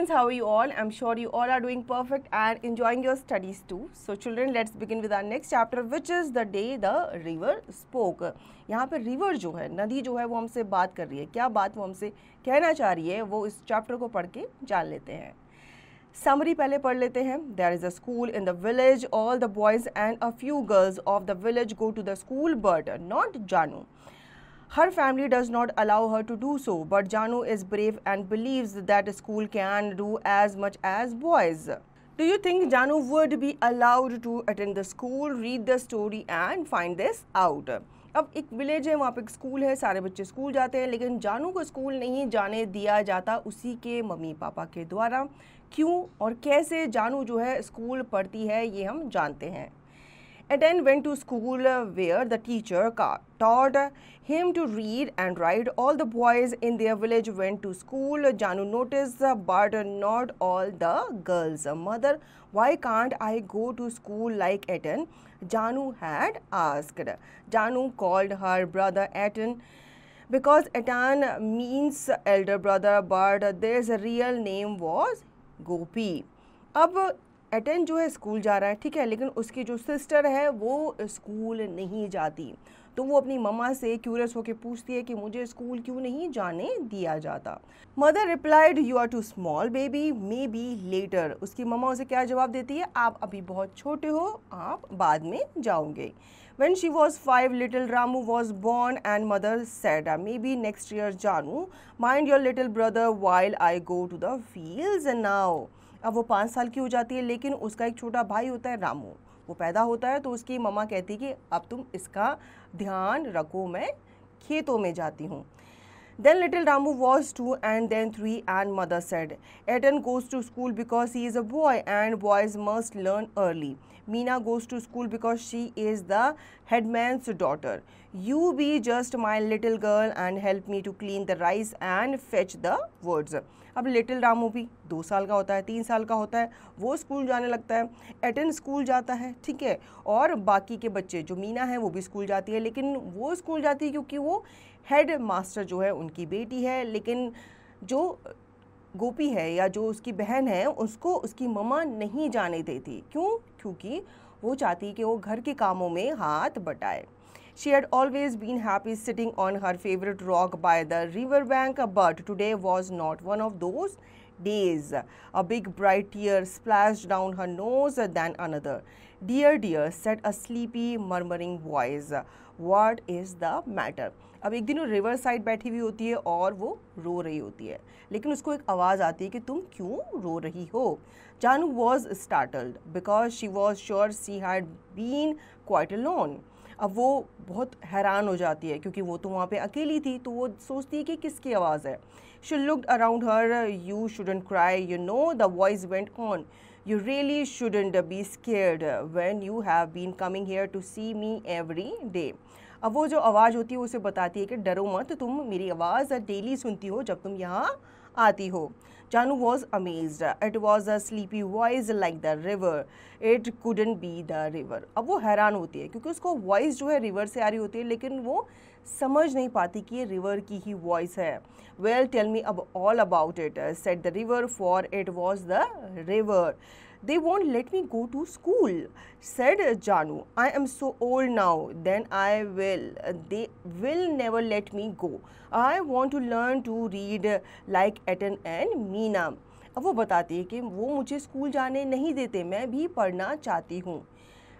students, how are you all? I'm sure you all are doing perfect and enjoying your studies too. So children, let's begin with our next chapter, which is the day the river spoke. यहाँ पे river जो है, नदी जो है, वो हमसे बात कर रही है. क्या बात वो हमसे कहना चाह रही है, वो इस chapter को पढ़ के जान लेते हैं. Summary पहले पढ़ लेते हैं. There is a school in the village. All the boys and a few girls of the village go to the school, but not Janu. Her family does not allow her to do so, but Janu is brave and believes that school can do as much as boys. Do you think Janu would be allowed to attend the school? Read the story and find this out. अब एक village है, वहाँ पे एक school है, सारे बच्चे school जाते हैं, लेकिन जानू को स्कूल नहीं जाने दिया जाता उसी के मम्मी पापा के द्वारा. क्यों और कैसे जानू जो है स्कूल पढ़ती है, ये हम जानते हैं. Eden went to school where the teacher taught him to read and write. All the boys in their village went to school. Janu noticed, but not all the girls. Mother, why can't I go to school like Eden? Janu had asked. Janu called her brother Eden because Eden means elder brother, but their real name was Gopi. अब Eton जो है school जा रहा है, ठीक है, लेकिन उसकी जो सिस्टर है वो स्कूल नहीं जाती. तो वो अपनी मम्मा से क्यूरियस होकर पूछती है कि मुझे स्कूल क्यों नहीं जाने दिया जाता. Mother replied, you are too small baby, maybe later. उसकी मम्मा उसे क्या जवाब देती है, आप अभी बहुत छोटे हो, आप बाद में जाओगे. When she was 5, little Ramu was born and mother said, maybe next year Janu, mind your little brother while I go to the fields now. अब वो 5 साल की हो जाती है, लेकिन उसका एक छोटा भाई होता है रामू, वो पैदा होता है. तो उसकी मम्मा कहती है कि अब तुम इसका ध्यान रखो, मैं खेतों में जाती हूँ. Then little Ramu was 2 and then 3 and mother said, Eden goes to school because he is a boy and boys must learn early. Meena goes to school because she is the headman's daughter. You be just my little girl and help me to clean the rice and fetch the woods. अब little Ramu भी 2 साल का होता है, 3 साल का होता है, वो स्कूल जाने लगता है. एटन स्कूल जाता है, ठीक है, और बाकी के बच्चे जो मीना है वो भी स्कूल जाती है, लेकिन वो स्कूल जाती है क्योंकि वो हेड मास्टर जो है उनकी बेटी है. लेकिन जो गोपी है या जो उसकी बहन है उसको उसकी मम्मा नहीं जाने देती. क्यों? क्योंकि वो चाहती कि वो घर के कामों में हाथ बटाए. She had always been happy sitting on her favorite rock by the river bank, but today was not one of those days. A big bright tear splashed down her nose, then another. Dear, dear, said a sleepy, murmuring voice. What is the matter? अब एक दिन वो river side बैठी हुई होती है और वो रो रही होती है, लेकिन उसको एक आवाज़ आती है कि तुम क्यों रो रही हो. जानू was startled because she was sure she had been quite alone. अब वो बहुत हैरान हो जाती है क्योंकि वो तो वहाँ पे अकेली थी, तो वो सोचती है कि किसकी आवाज़ है. She looked around her. You shouldn't cry, you know, the voice went on. You really shouldn't be scared when you have been coming here to see me every day. अब वो जो आवाज़ होती है उसे बताती है कि डरो मत, तुम मेरी आवाज़ डेली सुनती हो जब तुम यहाँ आती हो. Janu was amazed. It was a sleepy voice like the river. It couldn't be the river. अब वो हैरान होती है क्योंकि उसको वॉइस जो है रिवर से आ रही होती है, लेकिन वो समझ नहीं पाती कि ये रिवर की ही वॉइस है. Well, tell me all about it, said the river, for it was the river. They won't let me go to school, said Janu. I am so old now. Then I will. They will never let me go. I want to learn to read like Eden and Meena. अब वो बताती है कि वो मुझे school जाने नहीं देते, मैं भी पढ़ना चाहती हूँ.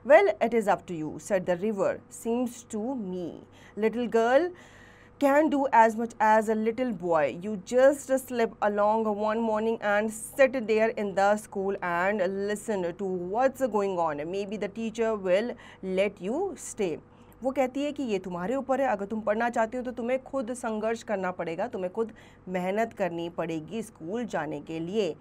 Well, it is up to you, said the river. Seems to me, little girl can do as much as a little boy. You just slip along one morning and sit there in the school and listen to what's going on. Maybe the teacher will let you stay. वो कहती है कि ये तुम्हारे ऊपर है, अगर तुम पढ़ना चाहते हो तो तुम्हें खुद संघर्ष करना पड़ेगा, तुम्हें खुद मेहनत करनी पड़ेगी स्कूल जाने के लिए.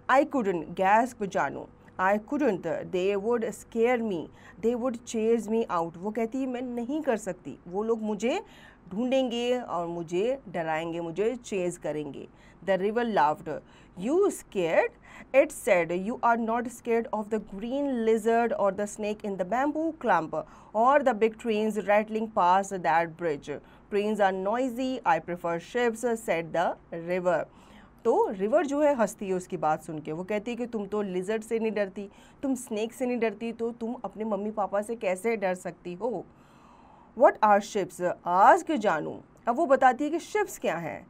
I couldn't, gasped Janu. I couldn't. They would scare me. They would chase me out. वो कहती है मैं नहीं कर सकती, वो लोग मुझे ढूंढेंगे और मुझे डराएंगे, मुझे चेज करेंगे. The river laughed. You scared? It said, you are not scared of the green lizard or the snake in the bamboo clump or the big trains rattling past that bridge. Trains are noisy. I prefer ships, said the river. तो river जो है हंसती है उसकी बात सुन के। वो कहती है कि तुम तो लिजर्ड से नहीं डरती, तुम स्नेक से नहीं डरती, तो तुम अपने मम्मी पापा से कैसे डर सकती हो। What are ships? आस्क जानू। अब वो बताती है कि शिप्स क्या हैं।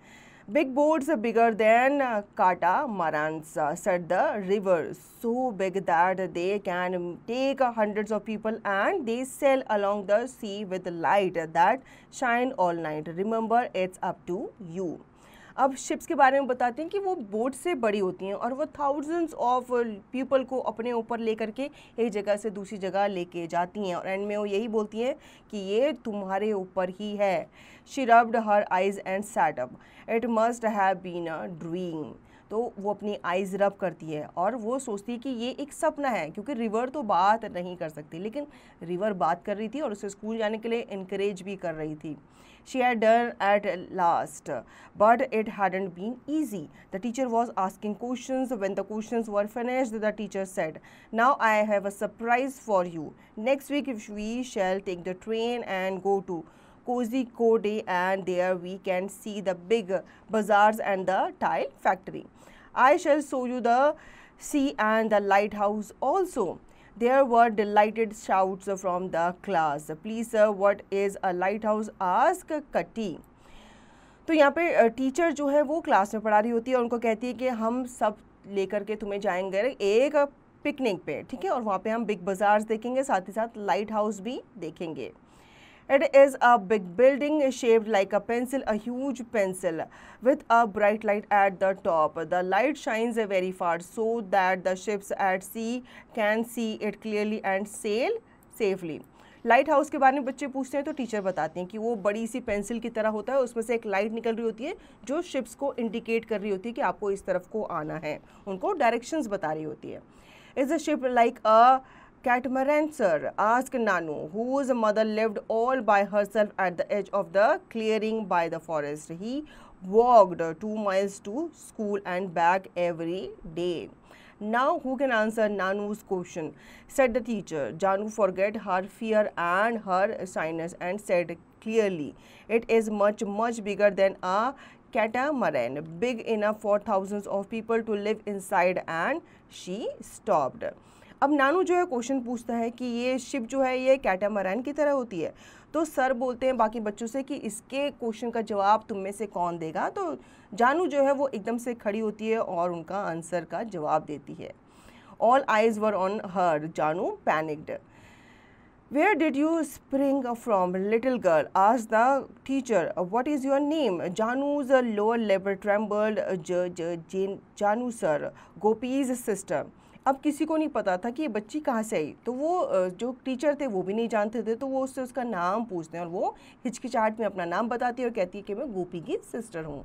Big boats bigger than catamarans, said the river, so big that they can take hundreds of people and they sail along the sea with light that shine all night. Remember, it's up to you. अब ships के बारे में बताते हैं कि वो boat से बड़ी होती हैं और वो थाउजेंड्स ऑफ पीपल को अपने ऊपर लेकर के एक जगह से दूसरी जगह लेके जाती हैं और एंड में वो यही बोलती हैं कि ये तुम्हारे ऊपर ही है। She rubbed her eyes and sat up, it must have been a dream. तो वो अपनी आइज़ रब करती है और वो सोचती है कि ये एक सपना है, क्योंकि रिवर तो बात नहीं कर सकती, लेकिन रिवर बात कर रही थी और उसे स्कूल जाने के लिए इनकरेज भी कर रही थी। She had done at last, but it hadn't been easy. The teacher was asking questions. When the questions were finished, the teacher said, "Now I have a surprise for you. Next week we shall take the train and go to Kozhikode, and there we can see the big bazaars and the tile factory. I shall show you the sea and the lighthouse also." There were delighted shouts from the class. "Please sir, what is a lighthouse?" asked Katti. तो यहाँ पे teacher जो है वो class में पढ़ा रही होती है और उनको कहती है कि हम सब लेकर के तुम्हें जाएंगे एक पिकनिक पे, ठीक है, और वहाँ पे हम बिग बाज़ार्स देखेंगे, साथ ही साथ लाइट हाउस भी देखेंगे। It is a big building shaped like a pencil, a huge pencil with a bright light at the top. The light shines very far so that the ships at sea can see it clearly and sail safely. Light house के बारे में बच्चे पूछते हैं तो teacher बताते हैं कि वो बड़ी सी पेंसिल की तरह होता है, उसमें से एक लाइट निकल रही होती है जो शिप्स को इंडिकेट कर रही होती है कि आपको इस तरफ को आना है, उनको डायरेक्शंस बता रही होती है। Is a ship like a catamaran, sir? asked Nanu, whose mother lived all by herself at the edge of the clearing by the forest. He walked 2 miles to school and back every day. Now who can answer Nanu's question? Said the teacher. Janu forgot her fear and her shyness and said clearly, "It is much, much bigger than a catamaran, big enough for thousands of people to live inside." And she stopped. अब नानू जो है question पूछता है कि ये ship जो है ये कैटामरैन की तरह होती है। तो सर बोलते हैं बाकी बच्चों से कि इसके क्वेश्चन का जवाब तुम में से कौन देगा। तो जानू जो है वो एकदम से खड़ी होती है और उनका आंसर का जवाब देती है। All eyes were on her, जानू panicked. Where did you spring from, little girl? asked the teacher. What is your name? Janu's lower lip trembled. Janu sir, Gopi's sister. अब किसी को नहीं पता था कि ये बच्ची कहाँ से आई, तो वो जो टीचर थे वो भी नहीं जानते थे, तो वो उससे उसका नाम पूछते हैं और वो हिचकिचाहट में अपना नाम बताती है और कहती है कि मैं गोपी की सिस्टर हूँ।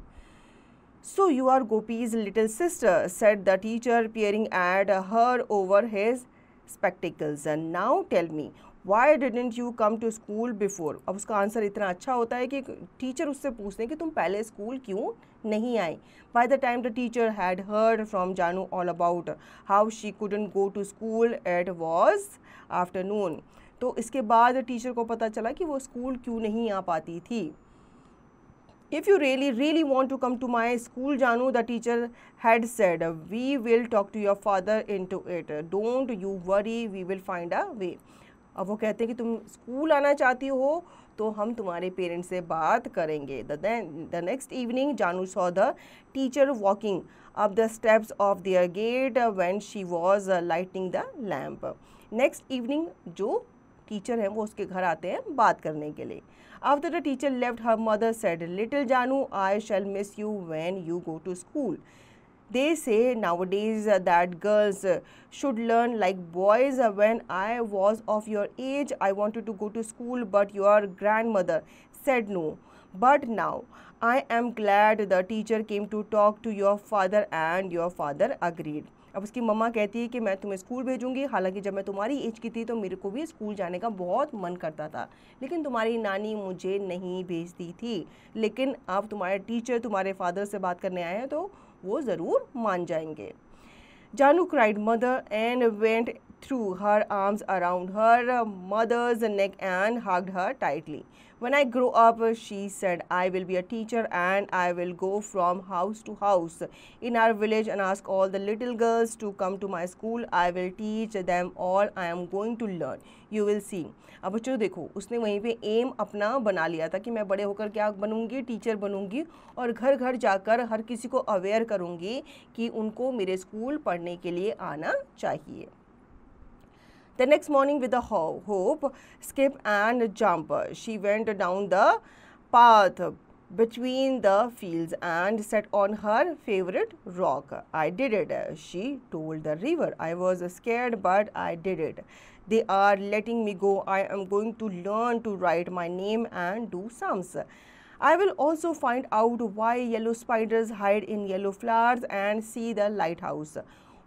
So you are Gopi's little sister, said the teacher, peering at her over his spectacles. And now tell me, why didn't you come to school before? अब उसका आंसर इतना अच्छा होता है कि टीचर उससे पूछते हैं कि तुम पहले स्कूल क्यों नहीं आई। By the time the teacher had heard from Janu all about how she couldn't go to school, it was afternoon. तो इसके बाद टीचर को पता चला कि वो स्कूल क्यों नहीं आ पाती थी। If you really want to come to my school, Janu, the teacher had said, we will talk to your father into it. Don't you worry, we will find a way. अब वो कहते हैं कि तुम स्कूल आना चाहती हो तो हम तुम्हारे पेरेंट्स से बात करेंगे। The next evening, Janu saw the teacher walking up the steps of their gate when she was lighting the lamp. Next evening, जो टीचर हैं वो उसके घर आते हैं बात करने के लिए। After the teacher left, her mother said, little Janu, I shall miss you when you go to school. They say nowadays that girls should learn like boys. When I was of your age, I wanted to go to school, but your grandmother said no. But now, I am glad the teacher came to talk to your father and your father agreed. अब उसकी मम्मा कहती है कि मैं तुम्हें school भेजूंगी, हालांकि जब मैं तुम्हारी एज की थी तो मेरे को भी स्कूल जाने का बहुत मन करता था, लेकिन तुम्हारी नानी मुझे नहीं भेजती थी। लेकिन अब तुम्हारे टीचर तुम्हारे फादर से बात करने आए हैं तो वो ज़रूर मान जाएंगे। Janu cried mother and went threw her arms around her mother's neck and hugged her tightly. When I grow up, she said, I will be a teacher and I will go from house to house in our village and ask all the little girls to come to my school. I will teach them all I am going to learn. You will see. अब बच्चों देखो, उसने वहीं पे M अपना बना लिया था कि मैं बड़े होकर क्या बनूंगी, टीचर बनूंगी और घर घर जाकर हर किसी को अवेयर करूंगी कि उनको मेरे स्कूल पढ़ने के लिए आना चाहिए. The next morning, with a hope, skip and jump, she went down the path between the fields and sat on her favorite rock. I did it, she told the river. I was scared, but I did it. They are letting me go. I am going to learn to write my name and do sums. I will also find out why yellow spiders hide in yellow flowers and see the lighthouse.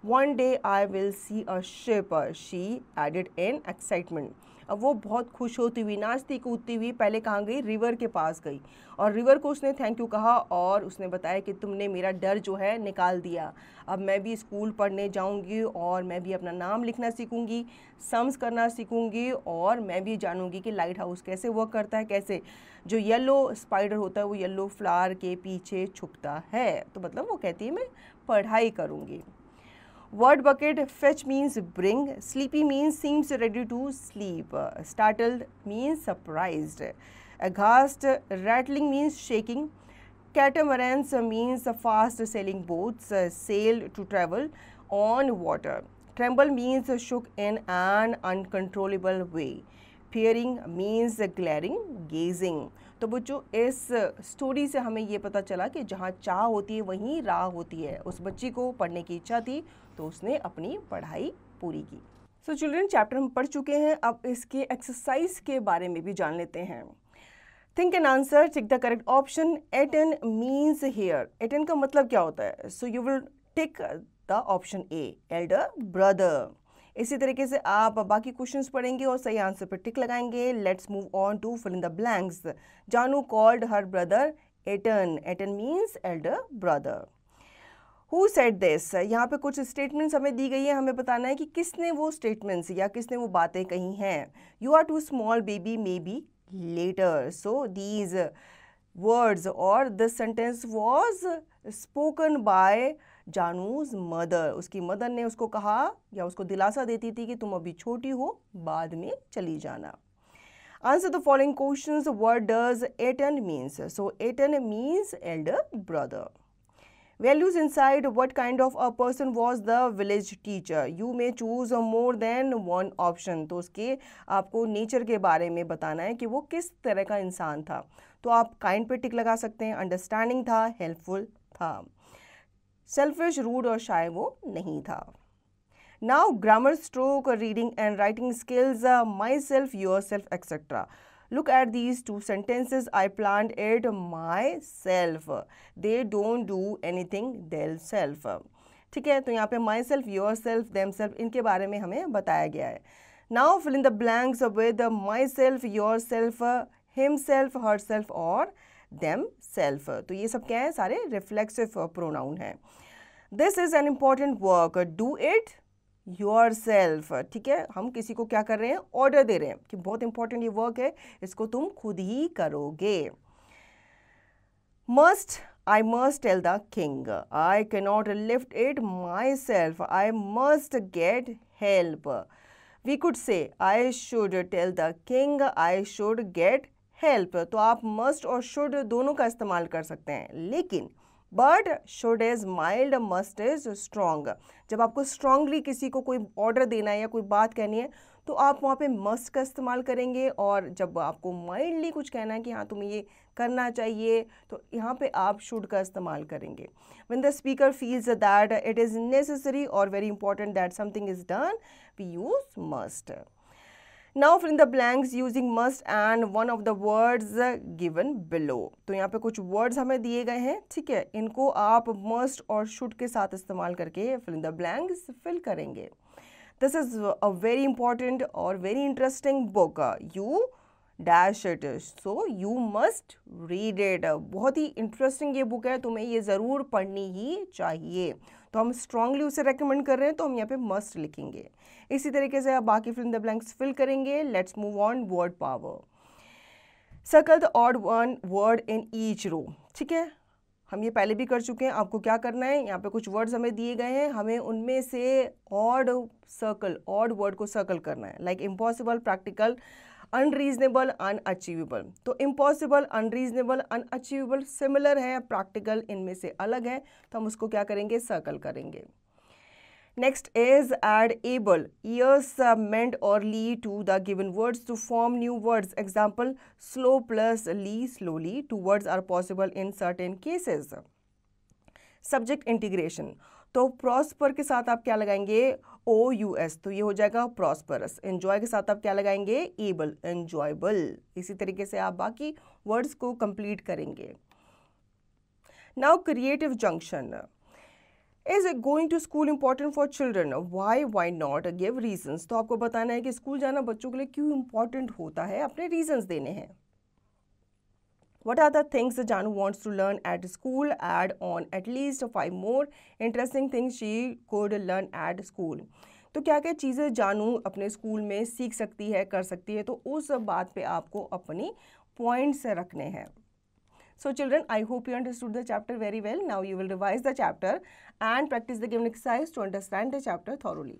One day I will see a ship, she added in excitement. अब वो बहुत खुश होती हुई, नाचती कूदती हुई पहले कहाँ गई, रिवर के पास गई और रिवर को उसने थैंक यू कहा और उसने बताया कि तुमने मेरा डर जो है निकाल दिया. अब मैं भी स्कूल पढ़ने जाऊंगी और मैं भी अपना नाम लिखना सीखूंगी, सम्स करना सीखूंगी और मैं भी जानूंगी कि लाइट हाउस कैसे वर्क करता है, कैसे जो येलो स्पाइडर होता है वो येलो फ्लावर के पीछे छुपता है. तो मतलब वो कहती है मैं पढ़ाई करूँगी. Word bucket, fetch means bring, sleepy means seems ready to sleep, startled means surprised, aghast, rattling means shaking, catamarans means fast sailing boats, sail to travel on water, tremble means shook in an uncontrollable way, peering means glaring, gazing. तो बच्चों इस story से हमें ये पता चला कि जहाँ चाह होती है वहीं राह होती है. उस बच्ची को पढ़ने की इच्छा थी तो उसने अपनी पढ़ाई पूरी की. सो चिल्ड्रन, चैप्टर हम पढ़ चुके हैं. अब इसके एक्सरसाइज के बारे में भी जान लेते हैं. Think and answer, tick the correct option. एटन मीन्स हेयर. एटन का मतलब क्या होता है? So you will tick the option A, elder brother. इसी तरीके से आप बाकी क्वेश्चंस पढ़ेंगे और सही आंसर पर टिक लगाएंगे. Let's move on to fill in the blanks. Janu called her brother Ettan. Ettan means elder brother. Who said this? यहाँ पे कुछ स्टेटमेंट्स हमें दी गई है, हमें बताना है कि किसने वो स्टेटमेंट्स या किसने वो बातें कही हैं. You are too small baby maybe later. So these words और this sentence was spoken by Janu's mother. उसकी मदर ने उसको कहा या उसको दिलासा देती थी कि तुम अभी छोटी हो, बाद में चली जाना. Answer the following questions. What does Eton means? So Eton means elder brother. Values inside. What kind of a person was the village teacher? You may choose more than one option. तो उसके आपको nature के बारे में बताना है कि वो किस तरह का इंसान था. तो आप काइंड पे टिक लगा सकते हैं. अंडरस्टैंडिंग था, हेल्पफुल था. सेल्फिश, रूड और शाय वो नहीं था. Now grammar, stroke, reading and writing skills, myself, yourself, etc. Look at these two sentences. I planned it myself. They don't do anything themselves. ठीक है, तो यहाँ पे myself, yourself, themselves इनके बारे में हमें बताया गया है. Now fill in the blanks with myself, yourself, himself, herself और themself. तो ये सब क्या है? सारे reflexive pronoun हैं. This is an important work. Do it yourself. ठीक है, हम किसी को क्या कर रहे हैं? ऑर्डर दे रहे हैं कि बहुत इंपॉर्टेंट ये वर्क है, इसको तुम खुद ही करोगे. Must, I must tell the king. I cannot lift it myself. I must get help. We could say I should tell the king. I should get help. तो आप must और should दोनों का इस्तेमाल कर सकते हैं, लेकिन but should is mild, must is strong. जब आपको स्ट्रांगली किसी को कोई ऑर्डर देना है या कोई बात कहनी है तो आप वहाँ पे मस्ट का इस्तेमाल करेंगे, और जब आपको माइल्डली कुछ कहना है कि हाँ तुम्हें ये करना चाहिए तो यहाँ पे आप शुड का इस्तेमाल करेंगे. When the speaker feels that it is necessary और very important that something is done, we use must. Now fill in the blanks using must and one of the words given below. तो यहाँ पे कुछ words हमें दिए गए हैं, ठीक है, इनको आप must और should के साथ इस्तेमाल करके fill in the blanks fill करेंगे. This is a very important और very interesting book. You dash it is, so you must read it. बहुत ही इंटरेस्टिंग ये बुक है, तुम्हें ये ज़रूर पढ़नी ही चाहिए। तो हम स्ट्रांगली उसे रेकमेंड कर रहे हैं, तो हम यहाँ पे मस्ट लिखेंगे। इसी तरीके से आप बाकी fill in the blanks fill करेंगे। Let's move on. Word power, circle the odd one word in each row. ठीक है, हम ये पहले भी कर चुके हैं। आपको क्या करना है, यहाँ पे कुछ वर्ड्स हमें दिए गए हैं, हमें उनमें से ऑड वर्ड को सर्कल करना है। Like impossible, practical, unreasonable, unachievable. तो इम्पॉसिबल, अनरीजनेबल, अनअचीवेबल सिमिलर है, प्रैक्टिकल इनमें से अलग है, तो हम उसको क्या करेंगे, सर्कल करेंगे। Next is add able, ears meant or lead to the given words to form new words. Example, slow plus lee, slowly. Two words are possible in certain cases. Subject integration, तो prosper के साथ आप क्या लगाएंगे, OUS, तो ये हो जाएगा prosperous। enjoy के साथ आप क्या लगाएंगे, able, enjoyable। इसी तरीके से आप बाकी वर्ड्स को कंप्लीट करेंगे। Now creative junction, Is going to school important for children? Why not? Give reasons। तो आपको बताना है कि स्कूल जाना बच्चों के लिए क्यों important होता है, अपने reasons देने हैं। What are the things Janu wants to learn at school? Add on at least 5 more interesting things she could learn at school। तो क्या क्या चीज़ें जानू अपने स्कूल में सीख सकती है, कर सकती है, तो उस बात पे आपको अपनी पॉइंट्स रखने हैं। So children, I hope you understood the chapter very well. Now you will revise the chapter and practice the given exercise to understand the chapter thoroughly.